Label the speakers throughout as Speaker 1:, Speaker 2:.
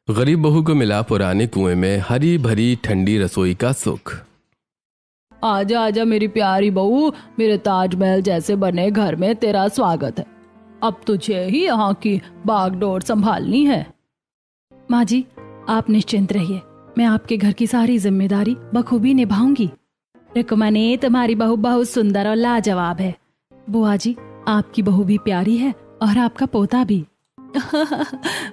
Speaker 1: गरीब बहू को मिला पुराने कुएं में हरी भरी ठंडी रसोई का सुख।
Speaker 2: आजा आजा मेरी प्यारी बहू, मेरे ताजमहल जैसे बने घर में तेरा स्वागत है। अब तुझे ही यहाँ की बागडोर संभालनी है।
Speaker 3: माँ जी, आप निश्चिंत रहिए, मैं आपके घर की सारी जिम्मेदारी बखूबी निभाऊंगी। रुकमनी, तुम्हारी बहू बहुत सुंदर और लाजवाब है। बुआ जी, आपकी बहू भी प्यारी है और आपका पोता भी।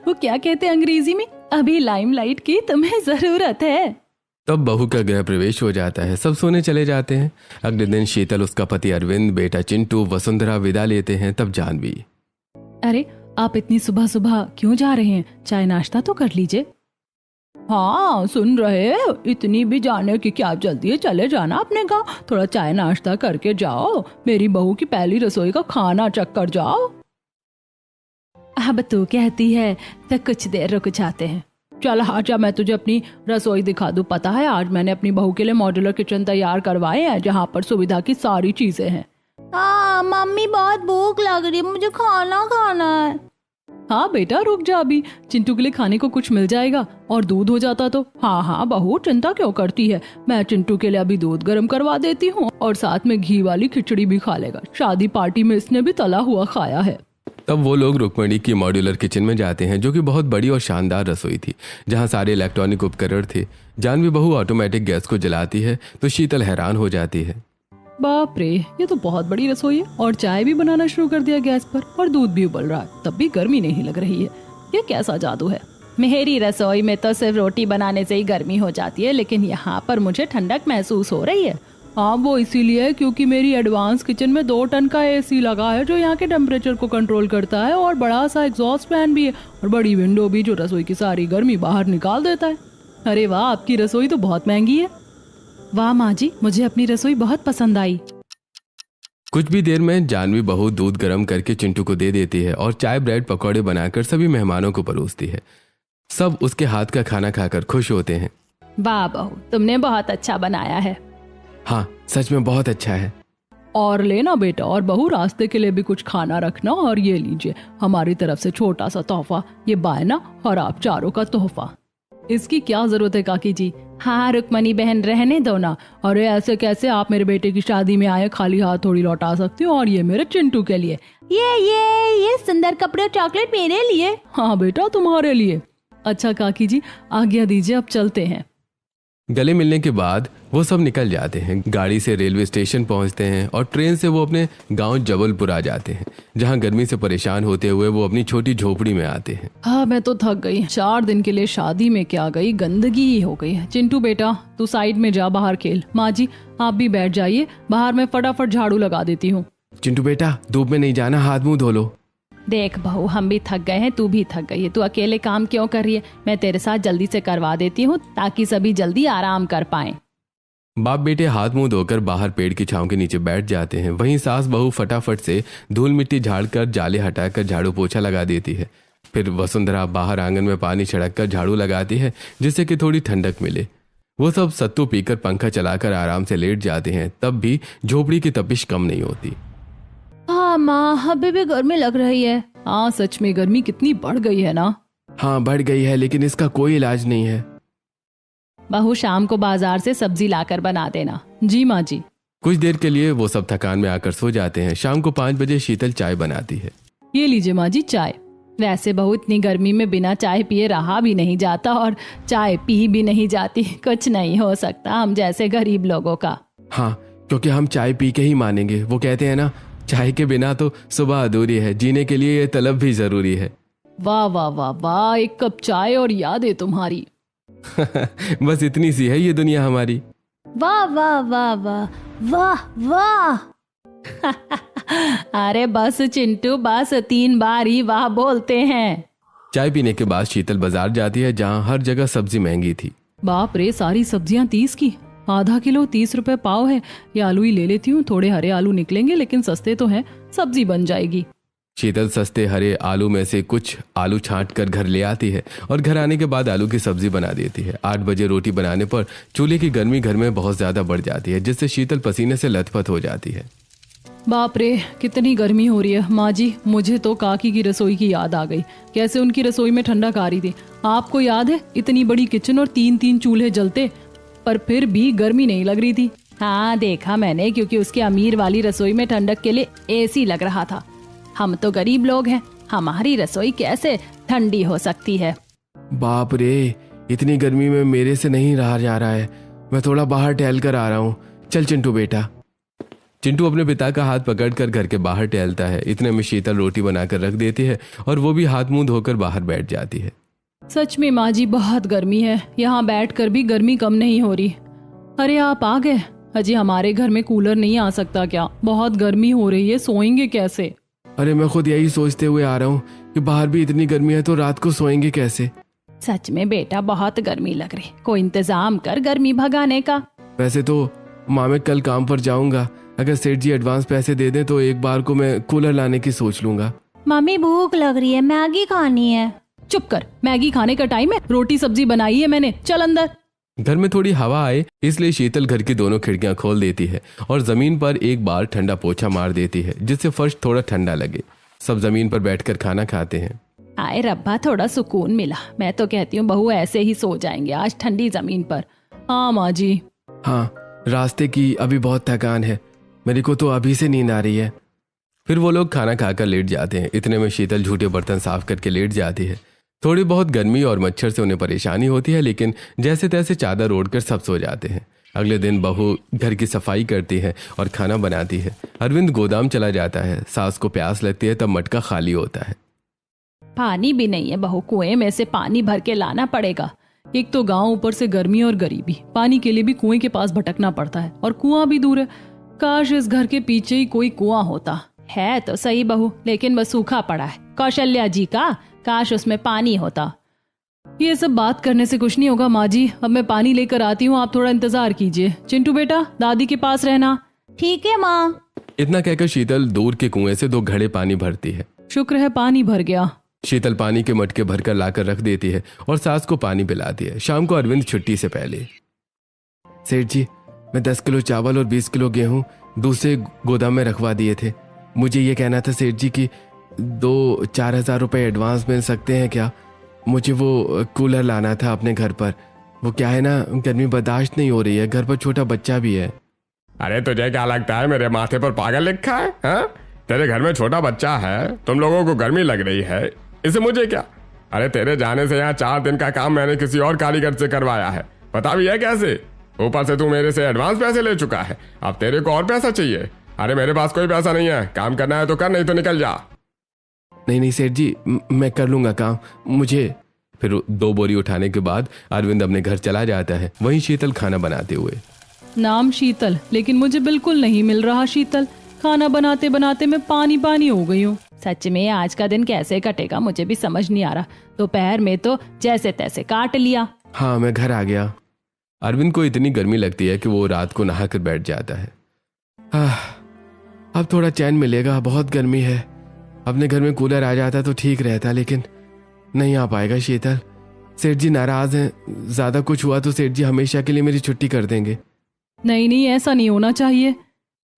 Speaker 2: वो क्या कहते हैं अंग्रेजी में, अभी लाइमलाइट की तुम्हें जरूरत है।
Speaker 1: तब बहू का गृह प्रवेश हो जाता है, सब सोने चले जाते हैं। अगले दिन शीतल, उसका पति अरविंद, बेटा चिंटू, वसुंधरा विदा लेते हैं। तब जानवी,
Speaker 3: अरे आप इतनी सुबह सुबह क्यों जा रहे हैं? चाय नाश्ता तो कर लीजिए।
Speaker 2: हाँ सुन रहे, इतनी भी जाने की क्या जल्दी है, चले जाना अपने गाँव, थोड़ा चाय नाश्ता करके जाओ, मेरी बहू की पहली रसोई का खाना चख कर जाओ।
Speaker 3: अब तू कहती है तो कुछ देर रुक जाते हैं।
Speaker 2: चल आजा, मैं तुझे अपनी रसोई दिखा दूं। पता है आज मैंने अपनी बहू के लिए मॉड्यूलर किचन तैयार करवाए हैं, जहाँ पर सुविधा की सारी चीजें हैं।
Speaker 4: हाँ मम्मी, बहुत भूख लग रही है, मुझे खाना खाना है।
Speaker 2: हाँ बेटा रुक जा, अभी चिंटू के लिए खाने को कुछ मिल जाएगा, और दूध हो जाता तो। हाँ हाँ बहू, चिंता क्यों करती है, मैं चिंटू के लिए अभी दूध गर्म करवा देती हूँ, और साथ में घी वाली खिचड़ी भी खा लेगा। शादी पार्टी में इसने भी तला हुआ खाया है।
Speaker 1: तब वो लोग रुक्मणी की मॉड्यूलर किचन में जाते हैं, जो कि बहुत बड़ी और शानदार रसोई थी, जहाँ सारे इलेक्ट्रॉनिक उपकरण थे। जानवी बहू ऑटोमेटिक गैस को जलाती है तो शीतल हैरान हो जाती है।
Speaker 2: बाप रे, ये तो बहुत बड़ी रसोई है, और चाय भी बनाना शुरू कर दिया गैस पर, और दूध भी उबल रहा है, तब भी गर्मी नहीं लग रही है। ये कैसा जादू है।
Speaker 3: मेरी रसोई में तो सिर्फ रोटी बनाने से ही गर्मी हो जाती है, लेकिन यहाँ पर मुझे ठंडक महसूस हो रही है।
Speaker 2: हाँ वो इसीलिए क्योंकि मेरी एडवांस किचन में 2 टन का एसी लगा है, जो यहाँ के टेम्परेचर को कंट्रोल करता है, और बड़ा सा एग्जॉस्ट फैन भी है, और बड़ी विंडो भी, जो रसोई की सारी गर्मी बाहर निकाल देता है। अरे वाह, आपकी रसोई तो बहुत महंगी है।
Speaker 3: वाह माँ जी, मुझे अपनी रसोई बहुत पसंद आई।
Speaker 1: कुछ भी देर में जानवी बहू दूध गर्म करके चिंटू को दे देती है, और चाय ब्रेड पकौड़े बनाकर सभी मेहमानों को परोसती है। सब उसके हाथ का खाना खाकर खुश होते हैं।
Speaker 3: वाह बहू, तुमने बहुत अच्छा बनाया है।
Speaker 1: हाँ सच में बहुत अच्छा है।
Speaker 2: और लेना बेटा, और बहू रास्ते के लिए भी कुछ खाना रखना, और ये लीजिए हमारी तरफ से छोटा सा तोहफा, ये बायना और आप चारों का तोहफा। इसकी क्या जरूरत है काकी जी।
Speaker 3: हाँ रुक्मणी बहन, रहने दो ना।
Speaker 2: अरे ऐसे कैसे, आप मेरे बेटे की शादी में आए, खाली हाथ थोड़ी लौटा सकती हो। और ये मेरे चिंटू के लिए,
Speaker 4: ये सुंदर कपड़े और चॉकलेट मेरे लिए।
Speaker 2: हाँ बेटा तुम्हारे लिए। अच्छा काकी जी, आज्ञा दीजिए, अब चलते हैं।
Speaker 1: गले मिलने के बाद वो सब निकल जाते हैं। गाड़ी से रेलवे स्टेशन पहुंचते हैं, और ट्रेन से वो अपने गांव जबलपुर आ जाते हैं, जहां गर्मी से परेशान होते हुए वो अपनी छोटी झोपड़ी में आते हैं।
Speaker 2: हाँ मैं तो थक गई, 4 दिन के लिए शादी में क्या गई, गंदगी ही हो गई है। चिंटू बेटा तू साइड में जा, बाहर खेल। माँ जी आप भी बैठ जाइए, बाहर मैं फटाफट झाड़ू लगा देती हूँ।
Speaker 1: चिंटू बेटा धूप में नहीं जाना, हाथ मुंह धो लो।
Speaker 3: देख बहू, हम भी थक गए हैं, तू भी थक गई है, तू अकेले काम क्यों कर रही है? मैं तेरे साथ जल्दी से करवा देती हूँ, ताकि सभी जल्दी आराम कर पाएं।
Speaker 1: बाप बेटे हाथ मुंह धोकर बाहर पेड़ की छांव के नीचे बैठ जाते हैं। वहीं सास बहू फटाफट से धूल मिट्टी झाड़कर, जाले हटाकर झाड़ू पोछा लगा देती है। फिर वसुंधरा बाहर आंगन में पानी छिड़ककर झाड़ू लगाती है, जिससे कि थोड़ी ठंडक मिले। वो सब सत्तू पीकर पंखा चलाकर आराम से लेट जाते हैं, तब भी झोपड़ी की तपिश कम नहीं होती।
Speaker 4: हाँ माँ, अभी भी गर्मी लग रही है।
Speaker 2: हाँ सच में गर्मी कितनी बढ़ गई है ना।
Speaker 1: हाँ बढ़ गई है, लेकिन इसका कोई इलाज नहीं है।
Speaker 3: बहू शाम को बाजार से सब्जी लाकर बना देना।
Speaker 2: जी माँ जी।
Speaker 1: कुछ देर के लिए वो सब थकान में आकर सो जाते हैं। शाम को 5 बजे शीतल चाय बनाती है।
Speaker 2: ये लीजिए माँ जी चाय।
Speaker 3: वैसे बहू, इतनी गर्मी में बिना चाय पिए रहा भी नहीं जाता, और चाय पी भी नहीं जाती। कुछ नहीं हो सकता हम जैसे गरीब लोगों का।
Speaker 1: हाँ, क्योंकि हम चाय पी के ही मानेंगे। वो कहते हैं ना, चाय के बिना तो सुबह अधूरी है, जीने के लिए ये तलब भी जरूरी है।
Speaker 2: वाह वाह वाह वाह, एक कप चाय और यादें तुम्हारी।
Speaker 1: बस इतनी सी है ये दुनिया हमारी।
Speaker 4: वाह वाह वाह वाह वाह वाह।
Speaker 3: अरे बस चिंटू, बस 3 बार ही वाह बोलते हैं।
Speaker 1: चाय पीने के बाद शीतल बाजार जाती है, जहाँ हर जगह सब्जी महंगी थी।
Speaker 2: बाप रे, सारी सब्जियां 30 की, आधा किलो 30 रुपए पाव है। ये आलू ही ले लेती हूँ, थोड़े हरे आलू निकलेंगे, लेकिन सस्ते तो हैं, सब्जी बन जाएगी।
Speaker 1: शीतल सस्ते हरे आलू में से कुछ आलू छांट कर घर ले आती है, और घर आने के बाद आलू की सब्जी बना देती है। 8 बजे रोटी बनाने पर चूल्हे की गर्मी घर में बहुत ज्यादा बढ़ जाती है, जिससे शीतल पसीने से लथपथ हो जाती है।
Speaker 2: बाप रे, कितनी गर्मी हो रही है। माँ जी, मुझे तो काकी की रसोई की याद आ गई। कैसे उनकी रसोई में ठंडा कारी थी। आपको याद है, इतनी बड़ी किचन और 3-3 चूल्हे जलते, पर फिर भी गर्मी नहीं लग रही थी।
Speaker 3: हाँ देखा मैंने, क्योंकि उसके अमीर वाली रसोई में ठंडक के लिए एसी लग रहा था। हम तो गरीब लोग हैं, हमारी रसोई कैसे ठंडी हो सकती है।
Speaker 1: बाप रे, इतनी गर्मी में मेरे से नहीं रहा जा रहा है। मैं थोड़ा बाहर टहल कर आ रहा हूँ। चल चिंटू बेटा। चिंटू अपने पिता का हाथ पकड़कर घर के बाहर टहलता है। इतने में शीतल रोटी बनाकर रख देती है और वो भी हाथ मुंह धोकर बाहर बैठ जाती है।
Speaker 2: सच में माँ जी, बहुत गर्मी है। यहाँ बैठकर भी गर्मी कम नहीं हो रही। अरे आप आ गए। अजी, हमारे घर में कूलर नहीं आ सकता क्या? बहुत गर्मी हो रही है, सोएंगे कैसे?
Speaker 1: अरे मैं खुद यही सोचते हुए आ रहा हूँ कि बाहर भी इतनी गर्मी है तो रात को सोएंगे कैसे।
Speaker 3: सच में बेटा, बहुत गर्मी लग रही। कोई इंतजाम कर गर्मी भगाने का।
Speaker 1: वैसे तो माँ, मैं कल काम पर जाऊंगा। अगर सेठ जी एडवांस पैसे दे दें तो एक बार को मैं कूलर लाने की सोच लूंगा।
Speaker 4: मम्मी भूख लग रही है, मैगी खानी है।
Speaker 2: चुप कर, मैगी खाने का टाइम है? रोटी सब्जी बनाई है मैंने, चल अंदर।
Speaker 1: घर में थोड़ी हवा आए इसलिए शीतल घर की दोनों खिड़कियां खोल देती है और जमीन पर एक बार ठंडा पोछा मार देती है, जिससे फर्श थोड़ा ठंडा लगे। सब जमीन पर बैठकर खाना खाते हैं।
Speaker 3: आए रब्बा, थोड़ा सुकून मिला। मैं तो कहती हूँ बहू ऐसे ही सो जाएंगे आज ठंडी जमीन पर।
Speaker 2: हाँ माँ जी।
Speaker 1: हाँ, रास्ते की अभी बहुत थकान है, मेरे को तो अभी से नींद आ रही है। फिर वो लोग खाना खाकर लेट जाते हैं। इतने में शीतल झूठे बर्तन साफ करके लेट जाती है। थोड़ी बहुत गर्मी और मच्छर से उन्हें परेशानी होती है, लेकिन जैसे तैसे चादर ओढ़कर सब सो जाते हैं। अगले दिन बहू घर की सफाई करती है और खाना बनाती है। अरविंद गोदाम चला जाता है। सास को प्यास लगती है तब मटका खाली होता है।
Speaker 3: पानी भी नहीं है बहू, कुएं में से पानी भर के लाना पड़ेगा।
Speaker 2: एक तो गांव, ऊपर से गर्मी और गरीबी। पानी के लिए भी कुएं के पास भटकना पड़ता है और कुआं भी दूर है। काश इस घर के पीछे ही कोई कुआं होता।
Speaker 3: है तो सही बहू, लेकिन बस सूखा पड़ा है कौशल्या जी का। काश उसमें पानी होता।
Speaker 2: ये सब बात करने से कुछ नहीं होगा माँ जी। अब मैं पानी लेकर आती हूँ, आप थोड़ा इंतजार कीजिए। चिंटू बेटा, दादी के पास रहना।
Speaker 4: ठीक है माँ।
Speaker 1: इतना कहकर शीतल दूर के कुएं से 2 घड़े पानी भरती है।
Speaker 2: शुक्र है पानी भर गया।
Speaker 1: शीतल पानी के मटके भरकर लाकर रख देती है और सास को पानी पिलाती है। शाम को अरविंद छुट्टी से पहले, सेठ जी, मैं 10 किलो चावल और 20 किलो गेहूं दूसरे गोदाम में रखवा दिए थे। मुझे ये कहना था सेठ जी कि 2-4 हज़ार रुपए एडवांस मिल सकते हैं क्या? मुझे वो कूलर लाना था अपने घर पर। वो क्या है ना, गर्मी बर्दाश्त नहीं हो रही है, घर पर छोटा बच्चा भी है।
Speaker 5: अरे तुझे क्या लगता है मेरे माथे पर पागल लिखा है? हाँ? तेरे घर में छोटा बच्चा है, तुम लोगों को गर्मी लग रही है, इसे मुझे क्या? अरे तेरे जाने से यहाँ 4 दिन का काम मैंने किसी और कारीगर से करवाया है, पता भी है कैसे? ऊपर से तू मेरे से एडवांस पैसे ले चुका है, अब तेरे को और पैसा चाहिए? अरे मेरे पास कोई पैसा नहीं है, काम करना है तो कर, नहीं तो निकल जा।
Speaker 1: नहीं सेठ जी, मैं कर लूंगा काम। मुझे फिर 2 बोरी उठाने के बाद अरविंद अपने घर चला जाता है। वहीं शीतल खाना बनाते हुए,
Speaker 2: नाम शीतल, लेकिन मुझे बिल्कुल नहीं मिल रहा शीतल। खाना बनाते बनाते मैं पानी पानी हो गई हूँ।
Speaker 3: सच में आज का दिन कैसे कटेगा मुझे भी समझ नहीं आ रहा। दोपहर में तो जैसे तैसे काट लिया।
Speaker 1: हाँ, मैं घर आ गया। अरविंद को इतनी गर्मी लगती है कि वो रात को नहाकर बैठ जाता है। अब थोड़ा चैन मिलेगा, बहुत गर्मी है। अपने घर में कूलर आ जाता तो ठीक रहता, लेकिन नहीं आ पाएगा शीतल। सेठ जी नाराज हैं, ज्यादा कुछ हुआ तो सेठ जी हमेशा के लिए मेरी छुट्टी कर देंगे।
Speaker 2: नहीं, ऐसा नहीं होना चाहिए।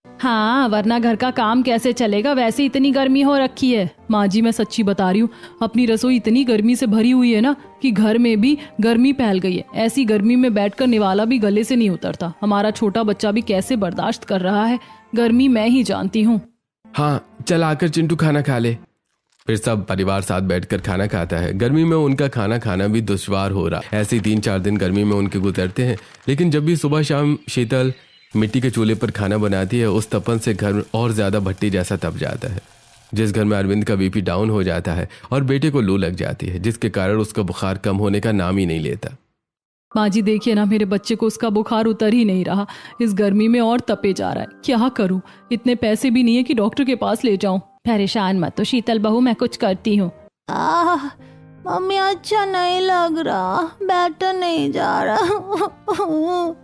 Speaker 3: हाँ, वरना घर का काम कैसे चलेगा? वैसे इतनी गर्मी हो रखी है।
Speaker 2: माँ जी, मैं सच्ची बता रही हूँ, अपनी रसोई इतनी गर्मी से भरी हुई है ना कि घर में भी गर्मी फैल गई है। ऐसी गर्मी में बैठकर निवाला भी गले से नहीं उतरता। हमारा छोटा बच्चा भी कैसे बर्दाश्त कर रहा है गर्मी, मैं ही जानती हूँ।
Speaker 1: हाँ, चल आकर चिंटू खाना खा ले। फिर सब परिवार साथ बैठकर खाना खाता है। गर्मी में उनका खाना खाना भी दुश्वार हो रहा। ऐसे ही 3-4 दिन गर्मी में उनके गुजरते हैं, लेकिन जब भी सुबह शाम शीतल मिट्टी के चूल्हे पर खाना बनाती है, उस तपन से घर और ज्यादा भट्टी जैसा तप जाता है। जिस घर में अरविंद का बीपी डाउन हो जाता है और बेटे को लू लग जाती है, जिसके कारण उसका बुखार कम होने का नाम ही नहीं लेता।
Speaker 2: माँ जी देखिए ना, मेरे बच्चे को उसका बुखार उतर ही नहीं रहा। इस गर्मी में और तपे जा रहा है। क्या करूं? इतने पैसे भी नहीं है कि डॉक्टर के पास ले जाऊं।
Speaker 3: परेशान मत तो शीतल बहू, मैं कुछ करती हूँ।
Speaker 4: मम्मी अच्छा नहीं लग रहा, बैठा नहीं जा रहा।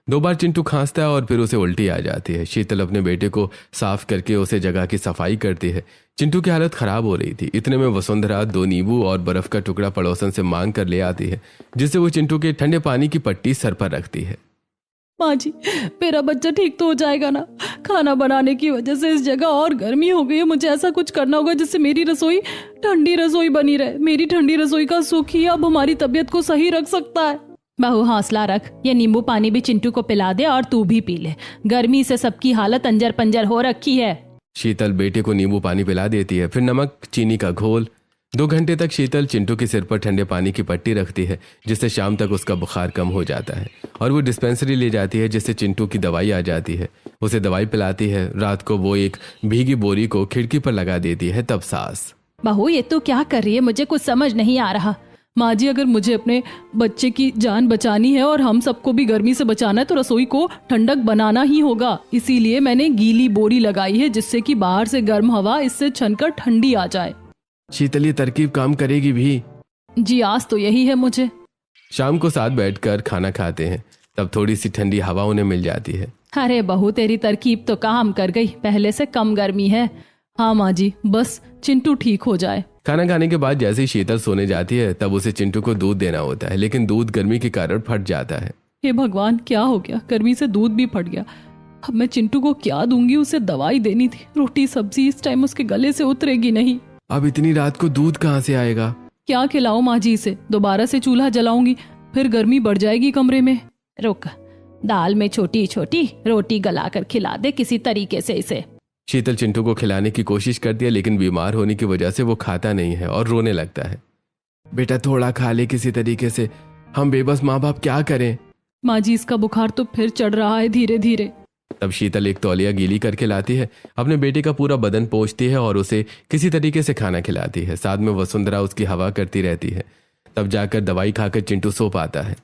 Speaker 1: 2 बार चिंटू खांसता है और फिर उसे उल्टी आ जाती है। शीतल अपने बेटे को साफ करके उसे जगह की सफाई करती है। चिंटू की हालत खराब हो रही थी। इतने में वसुंधरा 2 नींबू और बर्फ का टुकड़ा पड़ोसन से मांग कर ले आती है, जिससे वो चिंटू के ठंडे पानी की पट्टी सर पर रखती है।
Speaker 2: माँ जी, मेरा बच्चा ठीक तो हो जाएगा ना? खाना बनाने की वजह से इस जगह और गर्मी हो गई है। मुझे ऐसा कुछ करना होगा जिससे मेरी रसोई ठंडी रसोई बनी रहे। मेरी ठंडी रसोई का सुख ही अब हमारी तबीयत को सही रख सकता है।
Speaker 3: बहू हौसला रख, ये नींबू पानी भी चिंटू को पिला दे और तू भी पी ले। गर्मी से सबकी हालत अंजर पंजर हो रखी है।
Speaker 1: शीतल बेटे को नींबू पानी पिला देती है, फिर नमक चीनी का घोल। 2 घंटे तक शीतल चिंटू के सिर पर ठंडे पानी की पट्टी रखती है, जिससे शाम तक उसका बुखार कम हो जाता है और वो डिस्पेंसरी ले जाती है, जिससे चिंटू की दवाई आ जाती है। उसे दवाई पिलाती है। रात को वो एक भीगी बोरी को खिड़की पर लगा देती है। तब सास,
Speaker 3: बहू ये तू क्या कर रही है? मुझे कुछ समझ नहीं आ रहा।
Speaker 2: माँ जी, अगर मुझे अपने बच्चे की जान बचानी है और हम सबको भी गर्मी से बचाना है तो रसोई को ठंडक बनाना ही होगा। इसीलिए मैंने गीली बोरी लगाई है, जिससे कि बाहर से गर्म हवा इससे छनकर ठंडी आ जाए।
Speaker 1: शीतल ये तरकीब काम करेगी भी?
Speaker 2: जी, आज तो यही है मुझे।
Speaker 1: शाम को साथ बैठकर खाना खाते हैं। तब थोड़ी सी ठंडी हवा उन्हें मिल जाती है।
Speaker 3: अरे बहू, तेरी तरकीब तो काम कर गई, पहले से कम गर्मी है।
Speaker 2: हाँ माँ जी, बस चिंटू ठीक हो जाए।
Speaker 1: खाना खाने के बाद जैसे ही शीतल सोने जाती है, तब उसे चिंटू को दूध देना होता है, लेकिन दूध गर्मी के कारण फट जाता है।
Speaker 2: हे भगवान, क्या हो गया? गर्मी से दूध भी फट गया। अब मैं चिंटू को क्या दूंगी? उसे दवाई देनी थी। रोटी सब्जी इस टाइम उसके गले से उतरेगी नहीं।
Speaker 1: अब इतनी रात को दूध कहाँ से आएगा?
Speaker 2: क्या खिलाऊं माँ जी इसे? दोबारा से चूल्हा जलाऊंगी, फिर गर्मी बढ़ जाएगी कमरे में।
Speaker 3: रुक, दाल में छोटी छोटी रोटी गलाकर खिला दे किसी तरीके से इसे।
Speaker 1: शीतल चिंटू को खिलाने की कोशिश करती है, लेकिन बीमार होने की वजह से वो खाता नहीं है और रोने लगता है। बेटा थोड़ा खा ले किसी तरीके से, हम बेबस माँ बाप क्या करें?
Speaker 2: माँ जी, इसका बुखार तो फिर चढ़ रहा है धीरे धीरे।
Speaker 1: तब शीतल एक तौलिया गीली करके लाती है, अपने बेटे का पूरा बदन पोंछती है और उसे किसी तरीके से खाना खिलाती है। साथ में वसुंधरा उसकी हवा करती रहती है। तब जाकर दवाई खाकर चिंटू सो पाता है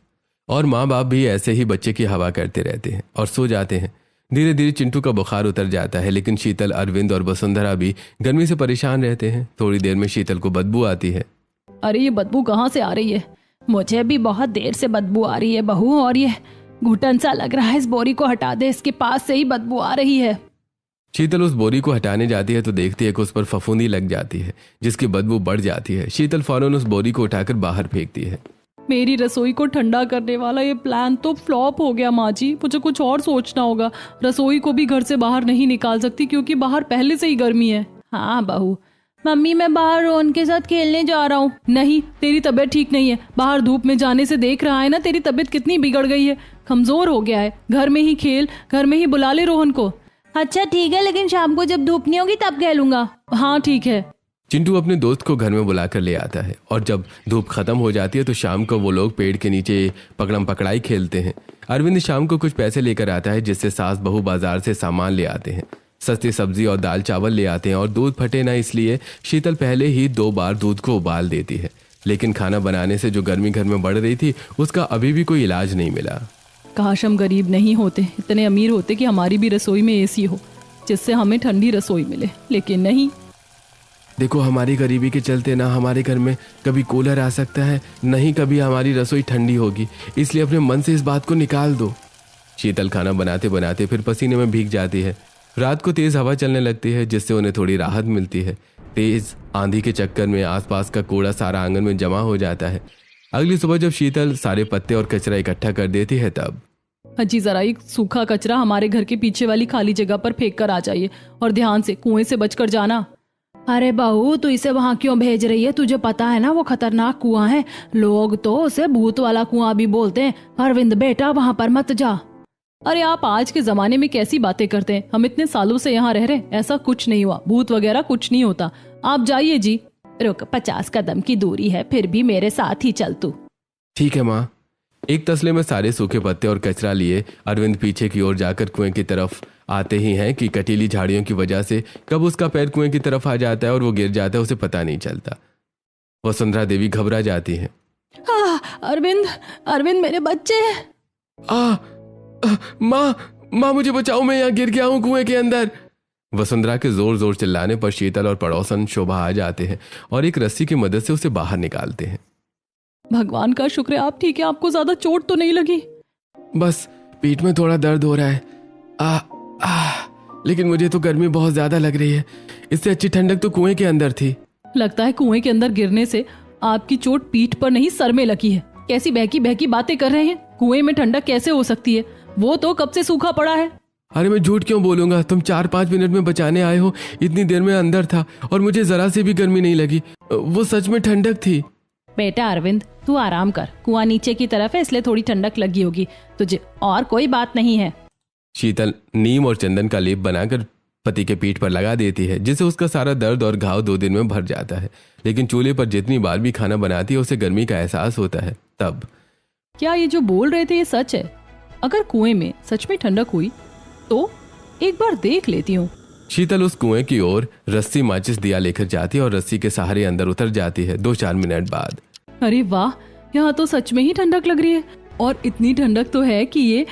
Speaker 1: और माँ बाप भी ऐसे ही बच्चे की हवा करते रहते हैं और सो जाते हैं। धीरे धीरे चिंटू का बुखार उतर जाता है, लेकिन शीतल, अरविंद और वसुंधरा भी गर्मी से परेशान रहते हैं। थोड़ी देर में शीतल को बदबू आती है।
Speaker 2: अरे ये बदबू कहाँ से आ रही है?
Speaker 3: मुझे भी बहुत देर से बदबू आ रही है बहू, और ये घुटन सा लग रहा है। इस बोरी को हटा दे, इसके पास से ही बदबू आ रही है।
Speaker 1: शीतल उस बोरी को हटाने जाती है तो देखती है कि उस पर फफूंदी लग जाती है, जिसकी बदबू बढ़ जाती है। शीतल फौरन उस बोरी को उठाकर बाहर फेंकती है।
Speaker 2: मेरी रसोई को ठंडा करने वाला ये प्लान तो फ्लॉप हो गया माँ जी। मुझे कुछ और सोचना होगा। रसोई को भी घर से बाहर नहीं निकाल सकती, क्योंकि बाहर पहले से ही गर्मी है।
Speaker 3: हाँ बहू,
Speaker 4: मम्मी मैं बाहर रोहन के साथ खेलने जा रहा हूँ।
Speaker 2: नहीं, तेरी तबीयत ठीक नहीं है। बाहर धूप में जाने से देख रहा है ना तेरी तबीयत कितनी बिगड़ गई है, कमजोर हो गया है। घर में ही खेल, घर में ही बुला ले रोहन को।
Speaker 4: अच्छा ठीक है, लेकिन शाम को जब धूप नहीं होगी तब खेलूंगा।
Speaker 2: हाँ ठीक है।
Speaker 1: चिंटू अपने दोस्त को घर में बुलाकर ले आता है और जब धूप खत्म हो जाती है तो शाम को वो लोग पेड़ के नीचे पकड़म पकड़ाई खेलते हैं। अरविंद शाम को कुछ पैसे लेकर आता है, जिससे सास बहू बाजार से सामान ले आते हैं। सस्ती सब्जी और दाल चावल ले आते हैं और दूध फटे ना इसलिए शीतल पहले ही 2 बार दूध को उबाल देती है। लेकिन खाना बनाने से जो गर्मी घर में बढ़ रही थी, उसका अभी भी कोई इलाज नहीं मिला।
Speaker 2: काश हम गरीब नहीं होते, इतने अमीर होते कि हमारी भी रसोई में एसी हो, जिससे हमें ठंडी रसोई मिले। लेकिन नहीं।
Speaker 1: देखो, हमारी गरीबी के चलते ना हमारे घर में कभी कूलर आ सकता है, नहीं कभी हमारी रसोई ठंडी होगी। इसलिए अपने मन से इस बात को निकाल दो। शीतल खाना बनाते बनाते फिर पसीने में भीग जाती है। रात को तेज हवा चलने लगती है, जिससे उन्हें थोड़ी राहत मिलती है। तेज आंधी के चक्कर में आसपास का कूड़ा सारा आंगन में जमा हो जाता है। अगली सुबह जब शीतल सारे पत्ते और कचरा इकट्ठा कर देती है, तब
Speaker 2: अजी जरा एक सूखा कचरा हमारे घर के पीछे वाली खाली जगह पर फेंक कर आ जाइए, और ध्यान से कुएं से बचकर जाना।
Speaker 3: अरे बहू, तू इसे वहाँ क्यों भेज रही है? तुझे पता है ना वो खतरनाक कुआं है। लोग तो उसे भूत वाला कुआं भी बोलते हैं। अरविंद बेटा, वहाँ पर मत जा।
Speaker 2: अरे आप आज के जमाने में कैसी बातें करते हैं? हम इतने सालों से यहाँ रह रहे, ऐसा कुछ नहीं हुआ। भूत वगैरह कुछ नहीं होता। आप जाइए जी।
Speaker 3: रुक, 50 कदम की दूरी है, फिर भी मेरे साथ ही चल तू।
Speaker 1: ठीक है माँ। एक तसले में सारे सूखे पत्ते और कचरा लिए अरविंद पीछे की ओर जाकर कुएं की तरफ आते ही हैं कि कटीली झाड़ियों की वजह से कब उसका पैर कुएं की तरफ आ जाता है और वो गिर जाता है, उसे पता नहीं चलता। वसुंधरा देवी घबरा जाती है।
Speaker 2: अरविंद, अरविंद मेरे बच्चे।
Speaker 1: माँ मुझे बचाओ, मैं यहाँ गिर गया हूँ कुएं के अंदर। वसुंधरा के जोर जोर चिल्लाने पर शीतल और पड़ोसन शोभा आ जाते हैं और एक रस्सी की मदद से उसे बाहर निकालते हैं।
Speaker 2: भगवान का शुक्र है आप ठीक है, आपको ज्यादा चोट तो नहीं लगी?
Speaker 1: बस पीठ में थोड़ा दर्द हो रहा है। लेकिन मुझे तो गर्मी बहुत ज्यादा लग रही है। इससे अच्छी ठंडक तो कुएं के अंदर थी।
Speaker 2: लगता है कुएं के अंदर गिरने से आपकी चोट पीठ पर नहीं सर में लगी है। कैसी बहकी बहकी बातें कर रहे हैं? कुएं में ठंडक कैसे हो सकती है? वो तो कब से सूखा पड़ा है।
Speaker 1: अरे मैं झूठ क्यों बोलूंगा, तुम 4-5 मिनट में बचाने आए हो। इतनी देर में अंदर था और मुझे जरा से भी गर्मी नहीं लगी। वो सच में ठंडक थी।
Speaker 3: बेटा अरविंद तू आराम कर, कुआं नीचे की तरफ है इसलिए थोड़ी ठंडक लगी होगी तुझे, और कोई बात नहीं है।
Speaker 1: शीतल नीम और चंदन का लेप बनाकर पति के पीठ पर लगा देती है, जिससे उसका सारा दर्द और घाव 2 दिन में भर जाता है। लेकिन चूल्हे पर जितनी बार भी खाना बनाती है उसे गर्मी का एहसास होता है। तब
Speaker 2: क्या ये जो बोल रहे थे ये सच है? अगर कुएं में सच में ठंडक हुई तो एक बार देख लेती हूँ।
Speaker 1: शीतल उस कुएं की ओर रस्सी माचिस दिया लेकर जाती है और रस्सी के सहारे अंदर उतर जाती है। 2-4 मिनट बाद
Speaker 2: अरे वाह, यहाँ तो सच में ही ठंडक लग रही है। और इतनी ठंडक तो है कि ये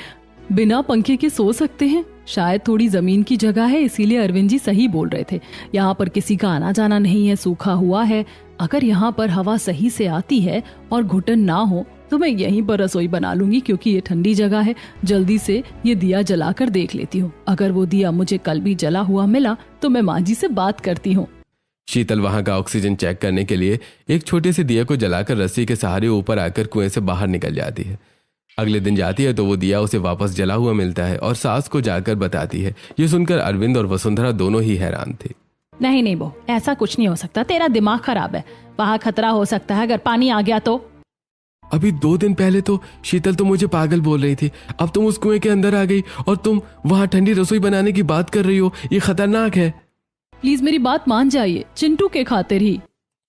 Speaker 2: बिना पंखे के सो सकते हैं। शायद थोड़ी जमीन की जगह है, इसीलिए अरविंद जी सही बोल रहे थे। यहाँ पर किसी का आना जाना नहीं है, सूखा हुआ है। अगर यहाँ पर हवा सही से आती है और घुटन ना हो तो मैं यहीं पर रसोई बना लूंगी, क्योंकि ये ठंडी जगह है। जल्दी से ये दिया जलाकर देख लेती हूँ। अगर वो दिया मुझे कल भी जला हुआ मिला तो मैं माँ जी से बात करती हूँ।
Speaker 1: शीतल वहां का ऑक्सीजन चेक करने के लिए एक छोटे से दिया को जलाकर रस्सी के सहारे ऊपर आकर कुएं से बाहर निकल जाती है। अगले दिन जाती है तो वो दिया उसे वापस जला हुआ मिलता है और सास को जाकर बताती है। ये सुनकर अरविंद और वसुंधरा दोनों ही हैरान थे।
Speaker 3: नहीं नहीं बहू, ऐसा कुछ नहीं हो सकता, तेरा दिमाग खराब है। वहाँ खतरा हो सकता है, अगर पानी आ गया तो।
Speaker 1: अभी 2 दिन पहले तो शीतल तो मुझे पागल बोल रही थी, अब तुम उस कुएं के अंदर आ गई और तुम वहां ठंडी रसोई बनाने की बात कर रही हो। ये खतरनाक है।
Speaker 2: प्लीज मेरी बात मान जाइए, चिंटू के खातिर ही।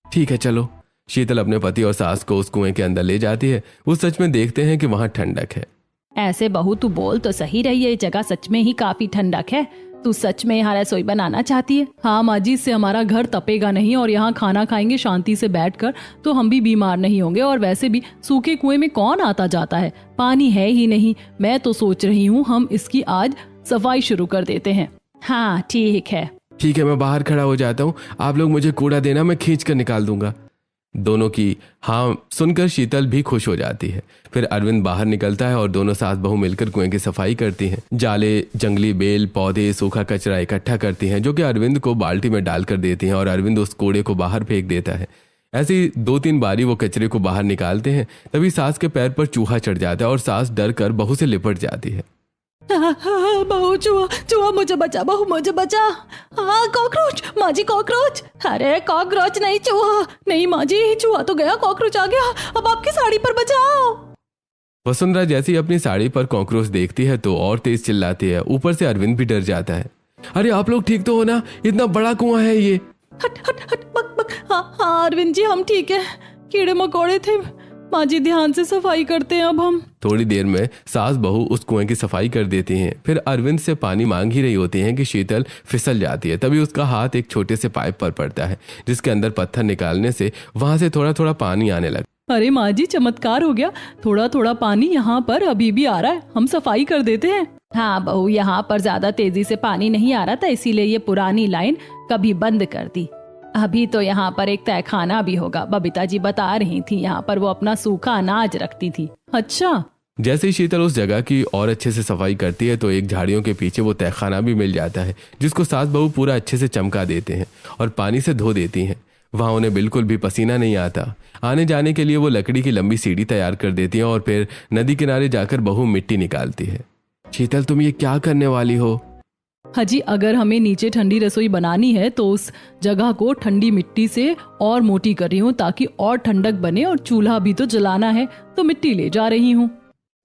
Speaker 1: ठीक है चलो। शीतल अपने पति और सास को उस कुएं के अंदर ले जाती है। वो सच में देखते हैं कि वहां ठंडक है।
Speaker 3: ऐसे बहू तू बोल तो सही रही है, ये जगह सच में ही काफी ठंडक है। तू सच में यहाँ रसोई बनाना चाहती है?
Speaker 2: हाँ माँ जी, इससे हमारा घर तपेगा नहीं और यहाँ खाना खाएंगे शांति से बैठकर, तो हम भी बीमार नहीं होंगे। और वैसे भी सूखे कुएं में कौन आता जाता है, पानी है ही नहीं। मैं तो सोच रही हूँ हम इसकी आज सफाई शुरू कर देते हैं।
Speaker 3: हाँ ठीक है।
Speaker 1: ठीक है, मैं बाहर खड़ा हो जाता हूँ। आप लोग मुझे कूड़ा देना, मैं खींच कर निकाल दूंगा। दोनों की हाँ सुनकर शीतल भी खुश हो जाती है। फिर अरविंद बाहर निकलता है और दोनों सास बहू मिलकर कुएं की सफाई करती हैं। जाले, जंगली बेल, पौधे, सूखा कचरा इकट्ठा करती हैं, जो कि अरविंद को बाल्टी में डालकर देती हैं और अरविंद उस कूड़े को बाहर फेंक देता है। ऐसे ही 2-3 बारी वो कचरे को बाहर निकालते हैं। तभी सास के पैर पर चूहा चढ़ जाता है और सास डर कर बहू से लिपट जाती है।
Speaker 2: बहू, चूहा चूहा, मुझे बचा बहू, मुझे बचा। हाँ कॉकरोच, माँ जी कॉकरोच।
Speaker 3: अरे कॉकरोच नहीं, चूहा।
Speaker 2: नहीं माँ जी, चूहा तो गया, कॉकरोच आ गया। अब आपकी साड़ी पर बचाओ।
Speaker 1: वसुंधरा जैसी अपनी साड़ी पर कॉकरोच देखती है तो और तेज चिल्लाती है। ऊपर से अरविंद भी डर जाता है। अरे आप लोग ठीक तो हो ना? इतना बड़ा कुआं है ये।
Speaker 2: हट हट हट, बक बक। हाँ हाँ अरविंद जी, हम ठीक है। कीड़े मकोड़े थे। माँ जी ध्यान से सफाई करते हैं अब हम।
Speaker 1: थोड़ी देर में सास बहू उस कुएं की सफाई कर देती हैं। फिर अरविंद से पानी मांग ही रही होती हैं कि शीतल फिसल जाती है। तभी उसका हाथ एक छोटे से पाइप पर पड़ता है, जिसके अंदर पत्थर निकालने से वहां से थोड़ा थोड़ा पानी आने लगा।
Speaker 2: अरे माँ जी, चमत्कार हो गया। थोड़ा थोड़ा पानी यहाँ पर अभी भी आ रहा है, हम सफाई कर देते हैं।
Speaker 3: हाँ बहू, यहाँ पर ज्यादा तेजी से पानी नहीं आ रहा था, इसीलिए ये पुरानी लाइन कभी बंद कर दी। अभी तो यहाँ पर एक तहखाना भी होगा। बबीता जी बता रही थी, यहाँ पर वो अपना सूखा अनाज रखती थी।
Speaker 2: अच्छा।
Speaker 1: जैसे ही शीतल उस जगह की और अच्छे से सफाई करती है तो एक झाड़ियों के पीछे वो तहखाना भी मिल जाता है, जिसको सास बहू पूरा अच्छे से चमका देते हैं और पानी से धो देती हैं। वहां उन्हें बिल्कुल भी पसीना नहीं आता। आने जाने के लिए वो लकड़ी की लंबी सीढ़ी तैयार कर देती हैं और फिर नदी किनारे जाकर बहू मिट्टी निकालती है। शीतल, तुम ये क्या करने वाली हो?
Speaker 2: हाजी, अगर हमें नीचे ठंडी रसोई बनानी है तो उस जगह को ठंडी मिट्टी से और मोटी कर रही हूँ, ताकि और ठंडक बने। और चूल्हा भी तो जलाना है, तो मिट्टी ले जा रही हूँ।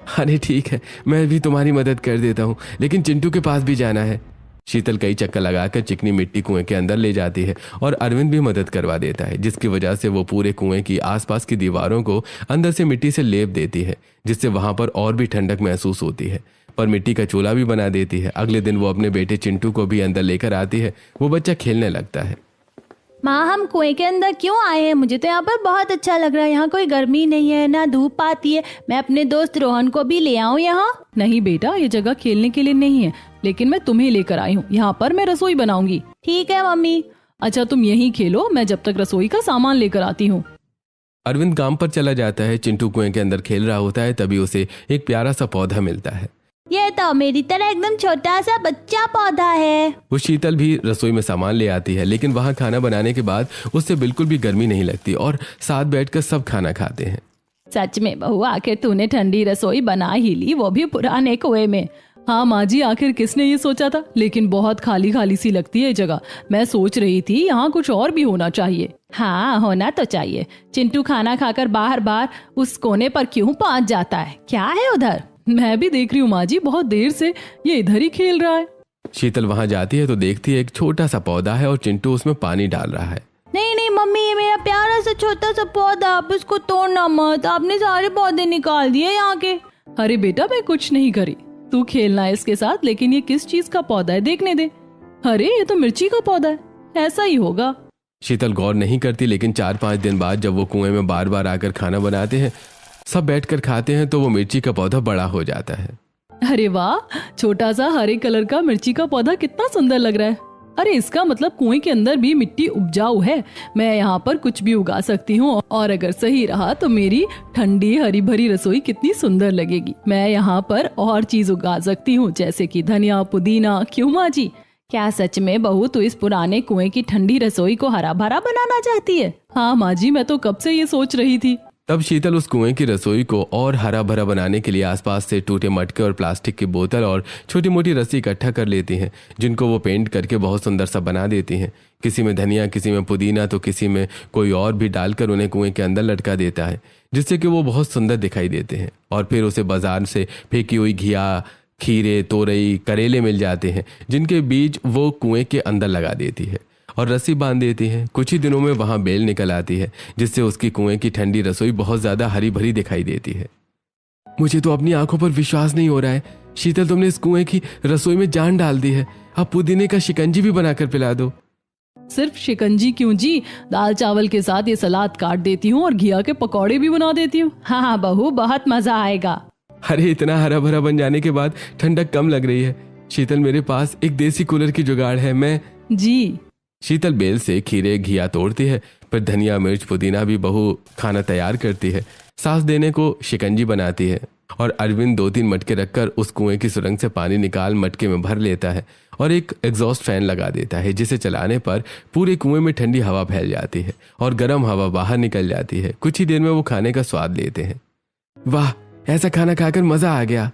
Speaker 1: अरे ठीक है, मैं भी तुम्हारी मदद कर देता हूँ, लेकिन चिंटू के पास भी जाना है। शीतल कई चक्कर लगाकर चिकनी मिट्टी कुएं के अंदर ले जाती है और अरविंद भी मदद करवा देता है, जिसकी वजह से वो पूरे कुएं की आसपास की दीवारों को अंदर से मिट्टी से लेप देती है, जिससे वहां पर और भी ठंडक महसूस होती है। पर मिट्टी का चूल्हा भी बना देती है। अगले दिन वो अपने बेटे चिंटू को भी अंदर लेकर आती है। वो बच्चा खेलने लगता है।
Speaker 4: माँ, हम कुएं के अंदर क्यों आए हैं? मुझे तो यहाँ पर बहुत अच्छा लग रहा है। यहाँ कोई गर्मी नहीं है, ना धूप आती है। मैं अपने दोस्त रोहन को भी ले आऊँ यहाँ?
Speaker 2: नहीं बेटा, ये जगह खेलने के लिए नहीं है, लेकिन मैं तुम्हें लेकर आई हूँ। यहाँ पर मैं रसोई बनाऊंगी।
Speaker 4: ठीक है मम्मी।
Speaker 2: अच्छा, तुम यहीं खेलो, मैं जब तक रसोई का सामान लेकर आती हूँ।
Speaker 1: अरविंद काम पर चला जाता है। चिंटू कुएं के अंदर खेल रहा होता है। तभी उसे एक प्यारा सा पौधा मिलता है।
Speaker 4: ये तो मेरी तरह एकदम छोटा सा बच्चा पौधा है।
Speaker 1: वो शीतल भी रसोई में सामान ले आती है, लेकिन वहां खाना बनाने के बाद उससे बिल्कुल भी गर्मी नहीं लगती और साथ बैठकर सब खाना खाते हैं।
Speaker 3: सच में बहू, आखिर तूने ठंडी रसोई बना ही ली, वो भी पुराने कुएं में।
Speaker 2: हाँ माँ जी, आखिर किसने ये सोचा था, लेकिन बहुत खाली खाली सी लगती है ये जगह। मैं सोच रही थी यहाँ कुछ और भी होना चाहिए।
Speaker 3: हाँ, होना तो चाहिए। चिंटू खाना खाकर बाहर बाहर उस कोने पर क्यों पहुँच जाता है? क्या है उधर?
Speaker 2: मैं भी देख रही हूँ माँ जी, बहुत देर से ये इधर ही खेल रहा है।
Speaker 1: शीतल वहां जाती है तो देखती है एक छोटा सा पौधा है और चिंटू उसमें पानी डाल रहा है।
Speaker 4: नहीं नहीं मम्मी, ये मेरा प्यारा सा छोटा सा पौधा, आप इसको तोड़ना मत। आपने सारे पौधे निकाल दिए यहाँ के।
Speaker 2: अरे बेटा, मैं कुछ नहीं करी, तू खेलना है इसके साथ। लेकिन ये किस चीज का पौधा है, देखने दे। अरे ये तो मिर्ची का पौधा है, ऐसा ही होगा।
Speaker 1: शीतल गौर नहीं करती, लेकिन 4-5 दिन बाद जब वो कुएं में बार बार आकर खाना बनाते हैं, सब बैठकर खाते हैं, तो वो मिर्ची का पौधा बड़ा हो जाता है।
Speaker 2: अरे वाह, छोटा सा हरे कलर का मिर्ची का पौधा कितना सुंदर लग रहा है। अरे इसका मतलब कुएं के अंदर भी मिट्टी उपजाऊ है, मैं यहाँ पर कुछ भी उगा सकती हूँ। और अगर सही रहा तो मेरी ठंडी हरी भरी रसोई कितनी सुंदर लगेगी। मैं यहाँ पर और चीज उगा सकती हूँ, जैसे कि धनिया, पुदीना। क्यों माँ जी?
Speaker 3: क्या सच में बहू तू इस पुराने कुएं की ठंडी रसोई को हरा भरा बनाना चाहती है?
Speaker 2: हाँ माँ जी, मैं तो कब से ये सोच रही थी।
Speaker 1: तब शीतल उस कुएं की रसोई को और हरा भरा बनाने के लिए आसपास से टूटे मटके और प्लास्टिक की बोतल और छोटी मोटी रस्सी इकट्ठा कर लेती हैं, जिनको वो पेंट करके बहुत सुंदर सा बना देती हैं। किसी में धनिया, किसी में पुदीना, तो किसी में कोई और भी डालकर उन्हें कुएं के अंदर लटका देता है, जिससे कि वो बहुत सुंदर दिखाई देते हैं। और फिर उसे बाजार से फेंकी हुई घिया, खीरे, तोरई, करेले मिल जाते हैं, जिनके बीज वो कुएं के अंदर लगा देती है और रस्सी बांध देती है। कुछ ही दिनों में वहां बेल निकल आती है, जिससे उसकी कुएं की ठंडी रसोई बहुत ज्यादा हरी भरी दिखाई देती है। मुझे तो अपनी आंखों पर विश्वास नहीं हो रहा है। शीतल, तुमने इस कुएं की रसोई में जान डाल दी है। अब पुदीने का शिकंजी भी बनाकर पिला दो।
Speaker 2: सिर्फ शिकंजी क्यों जी, दाल चावल के साथ ये सलाद काट देती हूँ और घिया के पकौड़े भी बना देती हूँ।
Speaker 3: हाँ बहू, बहुत मजा आएगा।
Speaker 1: अरे इतना हरा भरा बन जाने के बाद ठंडक कम लग रही है। शीतल, मेरे पास एक देसी कूलर की जुगाड़ है। मैं
Speaker 2: जी।
Speaker 1: शीतल बेल से खीरे, घिया तोड़ती है, फिर धनिया, मिर्च, पुदीना भी बहू खाना तैयार करती है। सांस देने को शिकंजी बनाती है और अरविंद 2-3 मटके रखकर उस कुएं की सुरंग से पानी निकाल मटके में भर लेता है और एक एग्जॉस्ट फैन लगा देता है, जिसे चलाने पर पूरे कुएं में ठंडी हवा फैल जाती है और गर्म हवा बाहर निकल जाती है। कुछ ही देर में वो खाने का स्वाद लेते हैं। वाह, ऐसा खाना खाकर मजा आ गया।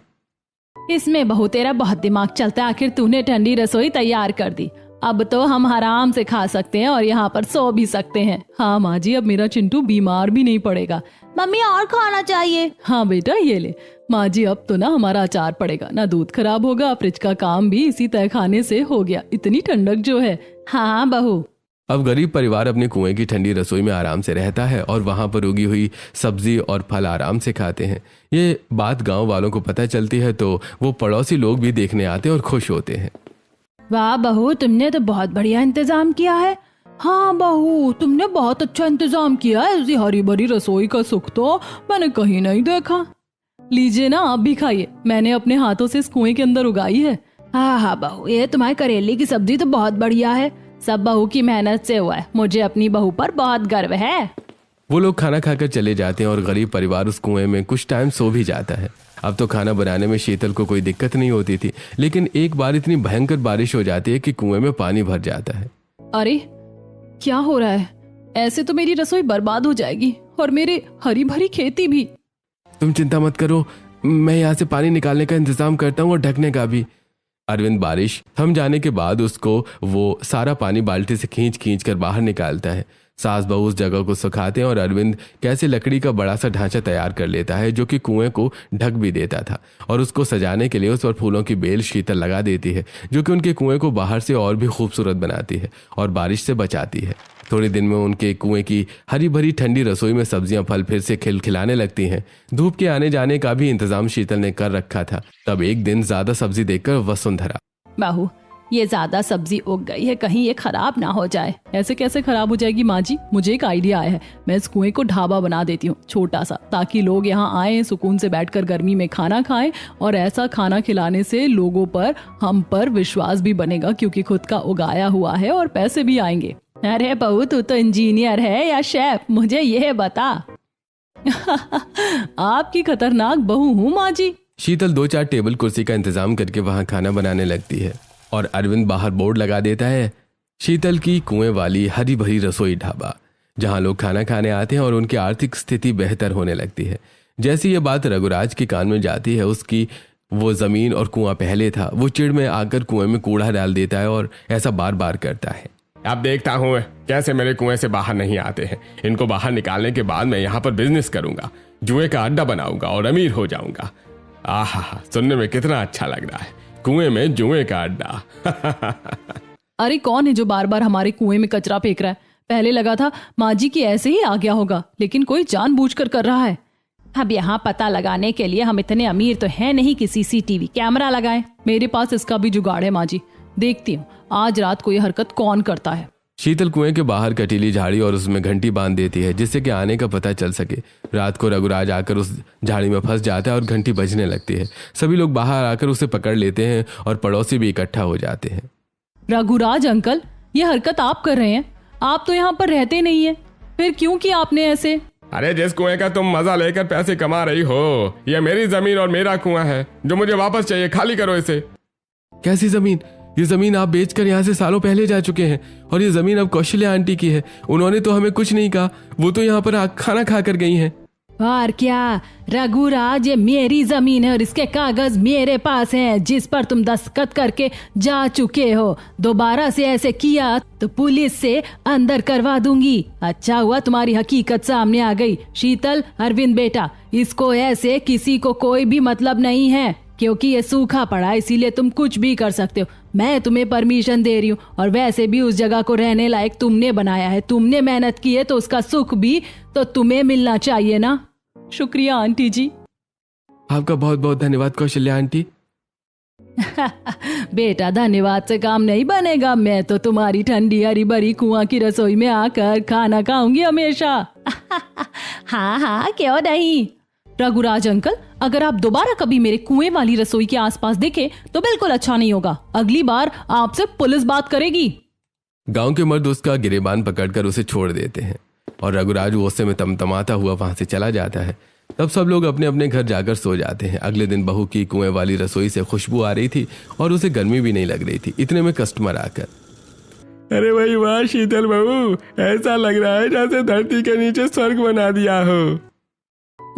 Speaker 3: इसमें बहू तेरा बहुत दिमाग चलता है। आखिर तूने ठंडी रसोई तैयार कर दी, अब तो हम आराम से खा सकते हैं और यहाँ पर सो भी सकते हैं।
Speaker 2: हाँ माँ जी, अब मेरा चिंटू बीमार भी नहीं पड़ेगा।
Speaker 4: मम्मी और खाना चाहिए।
Speaker 2: हाँ बेटा, ये ले। माँ जी, अब तो ना हमारा अचार पड़ेगा, ना दूध खराब होगा, फ्रिज का काम भी इसी तय खाने से हो गया। इतनी ठंडक जो है।
Speaker 3: हाँ बहू।
Speaker 1: अब गरीब परिवार अपने कुएं की ठंडी रसोई में आराम से रहता है और वहां पर उगी हुई सब्जी और फल आराम से खाते हैं। ये बात गांव वालों को पता चलती है तो वो पड़ोसी लोग भी देखने आते हैं और खुश होते हैं।
Speaker 3: वाह बहू, तुमने तो बहुत बढ़िया इंतजाम किया है।
Speaker 2: हाँ बहू, तुमने बहुत अच्छा इंतजाम किया है। ऐसी हरी भरी रसोई का सुख तो मैंने कहीं नहीं देखा। लीजिए ना, आप भी खाइए, मैंने अपने हाथों से इस कुएं के अंदर उगाई है।
Speaker 3: हाँ बहू, ये तुम्हारी करेले की सब्जी तो बहुत बढ़िया है। सब बहू की मेहनत से हुआ है। मुझे अपनी बहू पर बहुत गर्व है।
Speaker 1: वो लोग खाना खाकर चले जाते हैं और गरीब परिवार उस कुएं में कुछ टाइम सो भी जाता है। अब तो खाना बनाने में शीतल को कोई दिक्कत नहीं होती थी, लेकिन एक बार इतनी भयंकर बारिश हो जाती है कि कुएं में पानी भर जाता है।
Speaker 2: अरे क्या हो रहा है? ऐसे तो मेरी रसोई बर्बाद हो जाएगी और मेरे हरी भरी खेती भी।
Speaker 1: तुम चिंता मत करो, मैं यहाँ से पानी निकालने का इंतजाम करता हूँ और ढकने का भी। अरविंद बारिश थम जाने के बाद उसको वो सारा पानी बाल्टी से खींच खींच कर बाहर निकालता है। सास बहू उस जगह को सुखाते हैं और अरविंद कैसे लकड़ी का बड़ा सा ढांचा तैयार कर लेता है, जो कि कुएं को ढक भी देता था। और उसको सजाने के लिए उस पर फूलों की बेल शीतल लगा देती है, जो कि उनके कुएं को बाहर से और भी खूबसूरत बनाती है और बारिश से बचाती है। थोड़े दिन में उनके कुएं की हरी भरी ठंडी रसोई में सब्जियां फल फिर से खिलखिलाने लगती हैं। धूप के आने जाने का भी इंतजाम शीतल ने कर रखा था। तब एक दिन ज्यादा सब्जी देखकर वसुंधरा,
Speaker 3: बहू ये ज्यादा सब्जी उग गई है, कहीं ये खराब ना हो जाए।
Speaker 2: ऐसे कैसे खराब हो जाएगी माँ जी? मुझे एक आइडिया आया है, मैं इस कुएं को ढाबा बना देती हूँ छोटा सा, ताकि लोग यहाँ आए, सुकून से बैठकर गर्मी में खाना खाएं। और ऐसा खाना खिलाने से लोगों पर, हम पर विश्वास भी बनेगा, क्योंकि खुद का उगाया हुआ है और पैसे भी आएंगे।
Speaker 3: अरे बहू, तू तो इंजीनियर है या शेफ, मुझे ये बता।
Speaker 2: आपकी खतरनाक बहू हूँ माँ जी।
Speaker 1: शीतल 2-4 टेबल कुर्सी का इंतजाम करके वहां खाना बनाने लगती है और अरविंद बाहर बोर्ड लगा देता है, शीतल की कुएं वाली हरी भरी रसोई ढाबा, जहां लोग खाना खाने आते हैं और उनकी आर्थिक स्थिति बेहतर होने लगती है। जैसे ये बात रघुराज के कान में जाती है, उसकी वो जमीन और कुआं पहले था, वो चिढ़ में आकर कुएं में कूड़ा डाल देता है और ऐसा बार बार करता है।
Speaker 5: अब देखता हूँ कैसे मेरे कुएं से बाहर नहीं आते हैं। इनको बाहर निकालने के बाद मैं यहाँ पर बिजनेस करूंगा, जुए का अड्डा बनाऊंगा और अमीर हो जाऊंगा। आहा, सुनने में कितना अच्छा लग रहा है, कुएं में जुए का अड्डा।
Speaker 2: अरे कौन है जो बार बार हमारे कुएं में कचरा फेंक रहा है? पहले लगा था माँ जी की ऐसे ही आ गया होगा, लेकिन कोई जानबूझकर कर रहा है।
Speaker 3: अब यहाँ पता लगाने के लिए हम इतने अमीर तो हैं नहीं कि सीसीटीवी कैमरा लगाएं।
Speaker 2: मेरे पास इसका भी जुगाड़ है माँ जी, देखती हूँ आज रात को ये हरकत कौन करता है।
Speaker 1: शीतल कुएं के बाहर कटीली झाड़ी और उसमें घंटी बांध देती है, जिससे कि आने का पता चल सके। रात को रघुराज आकर उस झाड़ी में फंस जाता है और घंटी बजने लगती है। सभी लोग बाहर आकर उसे पकड़ लेते हैं और पड़ोसी भी इकट्ठा हो जाते हैं।
Speaker 2: रघुराज अंकल, ये हरकत आप कर रहे हैं? आप तो यहाँ पर रहते नहीं है, फिर क्यों किया आपने ऐसे?
Speaker 5: अरे जिस कुएं का तुम मजा लेकर पैसे कमा रही हो, ये मेरी जमीन और मेरा कुआं है जो मुझे वापस चाहिए। खाली करो इसे।
Speaker 1: कैसी जमीन? ये जमीन आप बेचकर यहाँ से सालों पहले जा चुके हैं और ये जमीन अब कौशल्या आंटी की है। उन्होंने तो हमें कुछ नहीं कहा, वो तो यहाँ पर खाना खा कर गई हैं।
Speaker 3: और क्या रघुराज, ये मेरी जमीन है और इसके कागज मेरे पास हैं, जिस पर तुम दस्तखत करके जा चुके हो। दोबारा से ऐसे किया तो पुलिस से अंदर करवा दूंगी। अच्छा हुआ तुम्हारी हकीकत सामने आ गई। शीतल, अरविंद बेटा, इसको ऐसे किसी को कोई भी मतलब नहीं है, क्योंकि ये सूखा पड़ा, इसीलिए तुम कुछ भी कर सकते हो। मैं तुम्हें परमिशन दे रही हूँ, और वैसे भी उस जगह को रहने लायक तुमने बनाया है, तुमने मेहनत की है, तो उसका सुख भी तो तुम्हें मिलना चाहिए ना।
Speaker 2: शुक्रिया आंटी जी।
Speaker 1: आपका बहुत बहुत धन्यवाद कौशल्या आंटी।
Speaker 3: बेटा, धन्यवाद से काम नहीं बनेगा। मैं तो तुम्हारी ठंडी हरी भरी कुआं की रसोई में आकर खाना खाऊंगी हमेशा।
Speaker 4: हाँ हाँ, क्यों नहीं।
Speaker 2: रघुराज अंकल, अगर आप दोबारा कभी मेरे कुएं वाली रसोई के आसपास दिखे तो बिल्कुल अच्छा नहीं होगा। अगली बार आपसे पुलिस बात करेगी।
Speaker 1: गांव के मर्द उसका गिरेबान पकड़कर उसे छोड़ देते हैं और रघुराज गुस्से में तमतमाता हुआ वहां से चला जाता है। तब सब लोग अपने अपने घर जाकर सो जाते हैं। अगले दिन बहू की कुएं वाली रसोई से खुशबू आ रही थी और उसे गर्मी भी नहीं लग रही थी। इतने में कस्टमर आकर,
Speaker 5: अरे भाई वाह शीतल बहू, ऐसा लग रहा है जैसे धरती के नीचे स्वर्ग बना दिया हो।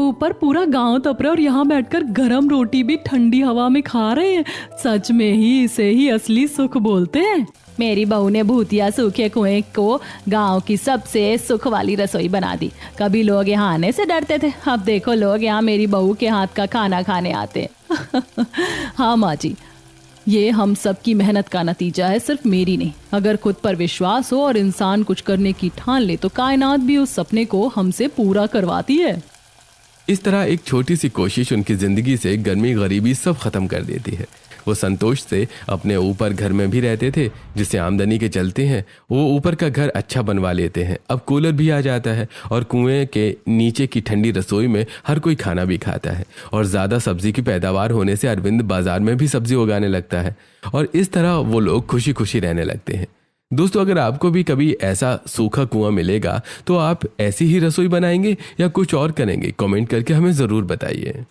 Speaker 2: ऊपर पूरा गांव तप रहा है और यहाँ बैठकर गरम रोटी भी ठंडी हवा में खा रहे हैं। सच में ही इसे ही असली सुख बोलते हैं।
Speaker 3: मेरी बहू ने भूतिया सूखे कुएं को गांव की सबसे सुख वाली रसोई बना दी। कभी लोग यहाँ आने से डरते थे, अब देखो लोग यहाँ मेरी बहू के हाथ का खाना खाने आते हैं।
Speaker 2: हाँ माँ जी, ये हम सब की मेहनत का नतीजा है, सिर्फ मेरी नहीं। अगर खुद पर विश्वास हो और इंसान कुछ करने की ठान ले तो कायनात भी उस सपने को हमसे पूरा करवाती है।
Speaker 1: इस तरह एक छोटी सी कोशिश उनकी जिंदगी से गर्मी गरीबी सब खत्म कर देती है। वो संतोष से अपने ऊपर घर में भी रहते थे, जिससे आमदनी के चलते हैं वो ऊपर का घर अच्छा बनवा लेते हैं। अब कूलर भी आ जाता है और कुएं के नीचे की ठंडी रसोई में हर कोई खाना भी खाता है। और ज़्यादा सब्जी की पैदावार होने से अरविंद बाजार में भी सब्जी उगाने लगता है और इस तरह वो लोग खुशी खुशी रहने लगते हैं। दोस्तों, अगर आपको भी कभी ऐसा सूखा कुआं मिलेगा तो आप ऐसी ही रसोई बनाएंगे या कुछ और करेंगे? कमेंट करके हमें ज़रूर बताइए।